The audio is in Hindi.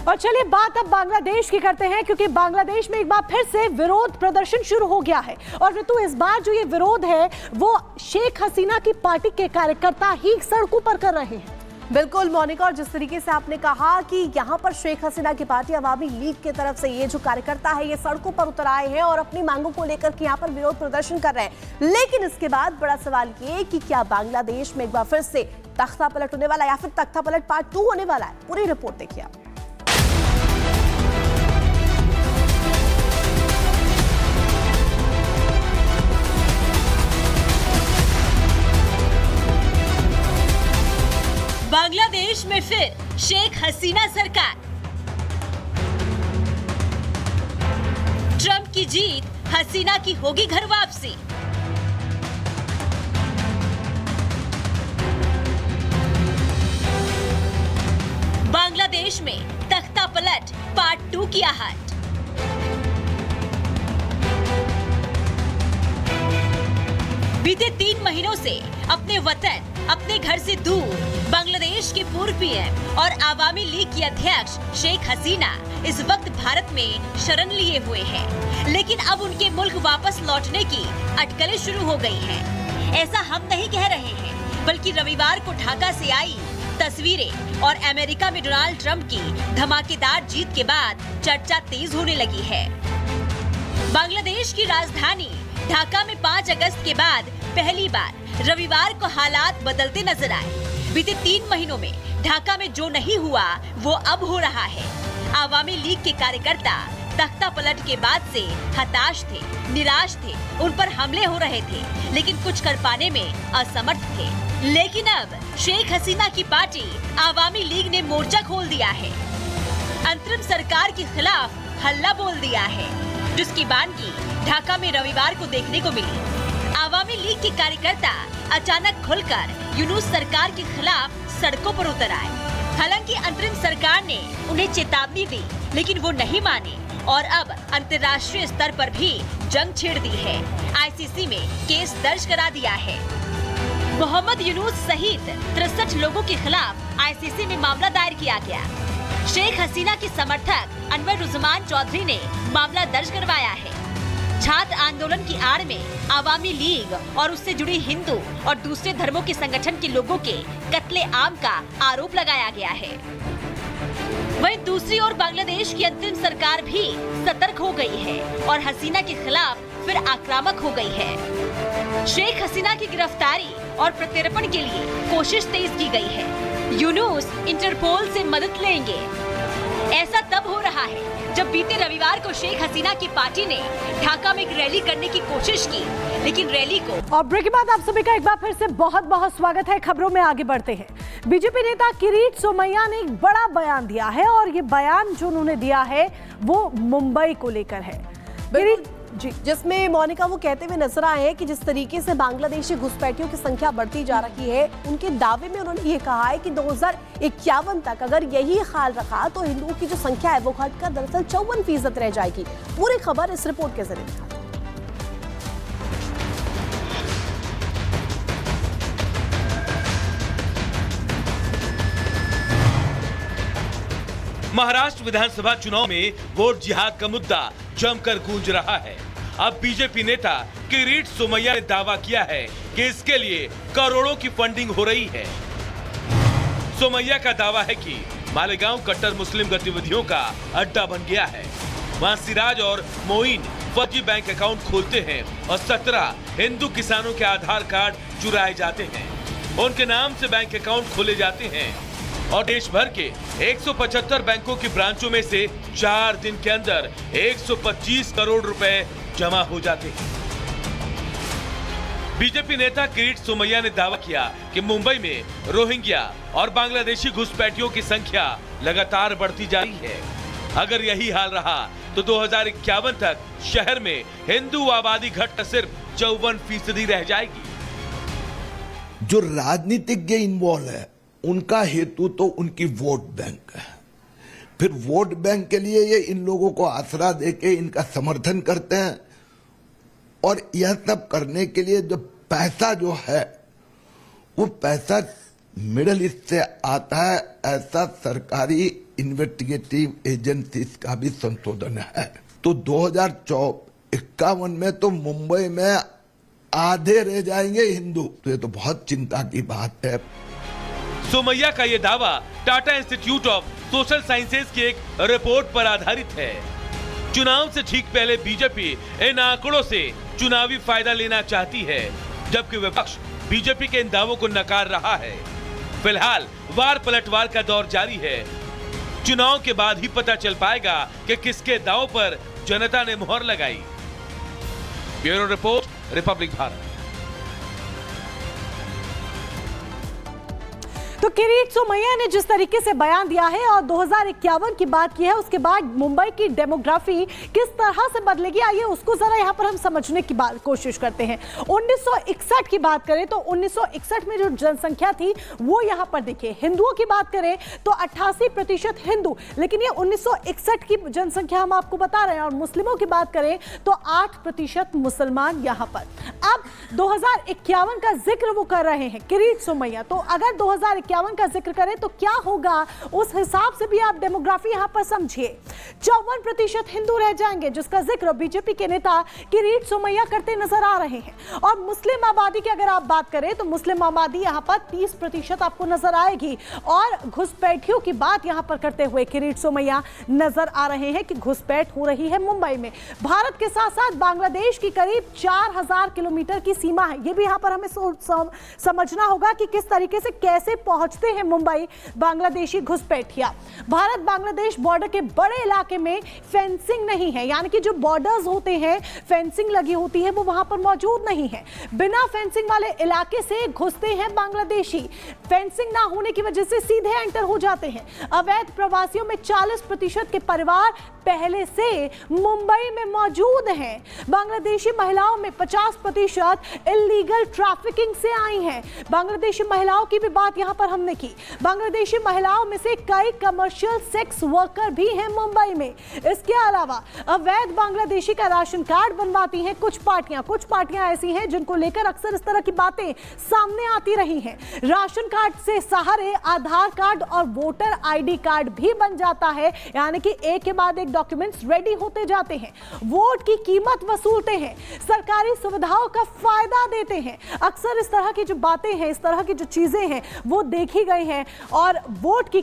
और चलिए बात अब बांग्लादेश की करते हैं, क्योंकि बांग्लादेश में एक बार फिर से विरोध प्रदर्शन शुरू हो गया है। और ऋतु, इस बार जो ये विरोध है वो शेख हसीना की पार्टी के कार्यकर्ता ही सड़कों पर कर रहे हैं। बिल्कुल मोनिका, और जिस तरीके से आपने कहा कि यहाँ पर शेख हसीना की पार्टी अवामी लीग की तरफ से ये जो कार्यकर्ता है ये सड़कों पर उतर आए हैं और अपनी मांगों को लेकर के यहाँ पर विरोध प्रदर्शन कर रहे हैं। लेकिन इसके बाद बड़ा सवाल ये कि क्या बांग्लादेश में एक बार फिर से तख्ता पलट होने वाला है या फिर तख्ता पलट पार्ट 2 होने वाला है? पूरी रिपोर्ट देखिए आप। बांग्लादेश में फिर शेख हसीना सरकार। ट्रंप की जीत, हसीना की होगी घर वापसी। बांग्लादेश में तख्ता पलट पार्ट 2 की आहट। बीते 3 महीनों से अपने वतन, अपने घर से दूर बांग्लादेश के पूर्व पीएम और आवामी लीग की अध्यक्ष शेख हसीना इस वक्त भारत में शरण लिए हुए हैं। लेकिन अब उनके मुल्क वापस लौटने की अटकलें शुरू हो गई हैं। ऐसा हम नहीं कह रहे हैं, बल्कि रविवार को ढाका से आई तस्वीरें और अमेरिका में डोनाल्ड ट्रंप की धमाकेदार जीत के बाद चर्चा तेज होने लगी है। बांग्लादेश की राजधानी ढाका में 5 अगस्त के बाद पहली बार रविवार को हालात बदलते नजर आए। बीते 3 महीनों में ढाका में जो नहीं हुआ वो अब हो रहा है। आवामी लीग के कार्यकर्ता तख्ता पलट के बाद से हताश थे, निराश थे, उन पर हमले हो रहे थे, लेकिन कुछ कर पाने में असमर्थ थे। लेकिन अब शेख हसीना की पार्टी आवामी लीग ने मोर्चा खोल दिया है। अंतरिम सरकार के खिलाफ हल्ला बोल दिया है, जिसकी बानगी ढाका में रविवार को देखने को मिली। आवामी लीग के कार्यकर्ता अचानक खुलकर यूनुस सरकार के खिलाफ सड़कों पर उतर आए। हालांकि अंतरिम सरकार ने उन्हें चेतावनी दी, लेकिन वो नहीं माने और अब अंतर्राष्ट्रीय स्तर पर भी जंग छेड़ दी है। आईसीसी में केस दर्ज करा दिया है। मोहम्मद यूनुस सहित 63 लोगों के खिलाफ आईसीसी में मामला दायर किया गया। शेख हसीना के समर्थक अनवर चौधरी ने मामला दर्ज करवाया है। छात्र आंदोलन की आड़ में आवामी लीग और उससे जुड़ी हिंदू और दूसरे धर्मों के संगठन के लोगों के कत्ले आम का आरोप लगाया गया है। वहीं दूसरी ओर बांग्लादेश की अंतरिम सरकार भी सतर्क हो गई है और हसीना के खिलाफ फिर आक्रामक हो गई है। शेख हसीना की गिरफ्तारी और प्रत्यर्पण के लिए कोशिश तेज की गई है। यूनुस इंटरपोल से मदद लेंगे। ऐसा तब हो रहा है जब बीते रविवार को शेख हसीना की पार्टी ने ढाका में एक रैली करने की कोशिश की, लेकिन रैली को। और ब्रेक के बाद आप सभी का एक बार फिर से बहुत बहुत स्वागत है। खबरों में आगे बढ़ते हैं। बीजेपी नेता किरीट सोमैया ने एक बड़ा बयान दिया है और ये बयान जो उन्होंने दिया है वो मुंबई को लेकर है। जी, जिसमें मोनिका वो कहते हुए नजर आए हैं कि जिस तरीके से बांग्लादेशी घुसपैठियों की संख्या बढ़ती जा रही है, उनके दावे में उन्होंने ये कहा है कि 2051 तक अगर यही हाल रखा तो हिंदुओं की जो संख्या है वो घटकर दरअसल 54% रह जाएगी। पूरी खबर इस रिपोर्ट के जरिए दिखाते हैं। महाराष्ट्र विधानसभा चुनाव में वोट जिहाद का मुद्दा जमकर गूंज रहा है। अब बीजेपी नेता किरीट सोमैया ने दावा किया है कि इसके लिए करोड़ों की फंडिंग हो रही है। सोमैया का दावा है कि मालेगांव कट्टर मुस्लिम गतिविधियों का अड्डा बन गया है। वहां सिराज और मोइन फर्जी बैंक अकाउंट खोलते हैं और 17 हिंदू किसानों के आधार कार्ड चुराए जाते हैं। उनके नाम से बैंक अकाउंट खोले जाते हैं और देश भर के 175 बैंकों की ब्रांचों में से 4 दिन के अंदर 125 करोड़ रुपए जमा हो जाते हैं। बीजेपी नेता किरीट सोमैया ने दावा किया कि मुंबई में रोहिंग्या और बांग्लादेशी घुसपैठियों की संख्या लगातार बढ़ती जा रही है। अगर यही हाल रहा तो 2051 तक शहर में हिंदू आबादी घटकर सिर्फ 54% रह जाएगी। जो राजनीतिज्ञ इन्वॉल्व है उनका हेतु तो उनकी वोट बैंक है। फिर वोट बैंक के लिए ये इन लोगों को आसरा देके इनका समर्थन करते हैं और यह सब करने के लिए जो पैसा जो है वो पैसा मिडिल ईस्ट से आता है, ऐसा सरकारी इन्वेस्टिगेटिव एजेंसीज का भी संशोधन है। तो 2051 में तो मुंबई में आधे रह जाएंगे हिंदू, तो ये तो बहुत चिंता की बात है। सोमैया का ये दावा Tata institute of social sciences की एक रिपोर्ट पर आधारित है। चुनाव से ठीक पहले बीजेपी इन आंकड़ों से चुनावी फायदा लेना चाहती है, जबकि विपक्ष बीजेपी के इन दावों को नकार रहा है। फिलहाल वार पलटवार का दौर जारी है। चुनाव के बाद ही पता चल पाएगा कि किसके दावों पर जनता ने मुहर लगाई। Bureau report, Republic Bharat. तो किरीट सोमैया ने जिस तरीके से बयान दिया है और 2051 की बात की है, उसके बाद मुंबई की डेमोग्राफी किस तरह से बदलेगी, आइए उसको जरा यहाँ पर हम समझने की कोशिश करते हैं। 1961 की बात करें तो 1961 में जो जनसंख्या थी वो यहाँ पर देखिए। हिंदुओं की बात करें तो 88% हिंदू, लेकिन ये 1961 की जनसंख्या हम आपको बता रहे हैं। और मुस्लिमों की बात करें तो 8% मुसलमान यहाँ पर। अब 2051 का जिक्र वो कर रहे हैं किरीट सोमैया, तो अगर 2051 का जिक्र करें तो क्या होगा उस हिसाब से भी आप डेमोग्राफी यहां पर समझिए। 54% हिंदू रह जाएंगे, जिसका जिक्र बीजेपी के नेता किरीट सोमैया करते नजर आ रहे हैं। और मुस्लिम आबादी की अगर आप बात करें तो मुस्लिम आबादी यहां पर 30% आपको नजर आएगी। और घुसपैठियों की बात यहां पर करते हुए किरीट सोमैया नजर आ रहे हैं कि घुसपैठ हो रही है मुंबई में। भारत के साथ साथ बांग्लादेश की करीब 4000 किलोमीटर की सीमा है, यह भी यहां पर हमें समझना होगा कि किस तरीके से कैसे पहुंचते हैं मुंबई बांग्लादेशी घुसपैठिया। भारत बांग्लादेश बॉर्डर के बड़े इलाके में फेंसिंग नहीं है, यानी कि जो बॉर्डर्स होते हैं फेंसिंग लगी होती है वो वहां पर मौजूद नहीं है। बिना फेंसिंग वाले इलाके से घुसते हैं बांग्लादेशी, फेंसिंग ना होने की वजह से सीधे एंटर हो जाते हैं। अवैध प्रवासियों में 40% के परिवार पहले से मुंबई में मौजूद हैं। बांग्लादेशी महिलाओं में 50% इलीगल ट्रैफिकिंग से आई हैं। बांग्लादेशी महिलाओं की भी बात यहां पर हमने की। बांग्लादेशी महिलाओं में से कई कमर्शियल सेक्स वर्कर भी हैं मुंबई में। इसके अलावा अवैध बांग्लादेशी का राशन कार्ड बनवाती हैं कुछ पार्टियां ऐसी हैं जिनको लेकर अक्सर इस तरह की बातें सामने आती रही हैं। राशन कार्ड से सहारे आधार कार्ड और वोटर आईडी कार्ड भी बन जाता है, यानी कि एक के बाद एक डॉक्यूमेंट्स रेडी होते जाते हैं। वोट की कीमत वसूलते हैं, सरकारी सुविधाओं का फायदा देते हैं। अक्सर इस तरह की जो बातें हैं, इस तरह की जो चीजें हैं वो देखी गई हैं। और वोट की